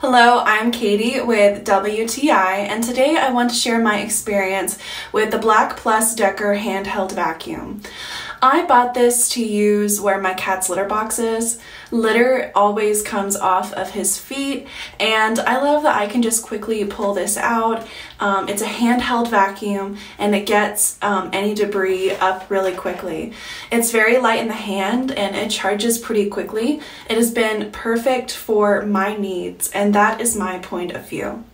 Hello, I'm Katie with WTI, and today I want to share my experience with the BLACK+DECKER handheld vacuum. I bought this to use where my cat's litter box is. Litter always comes off of his feet, and I love that I can just quickly pull this out. It's a handheld vacuum, and it gets any debris up really quickly. It's very light in the hand, and it charges pretty quickly. It has been perfect for my needs, and that is my point of view.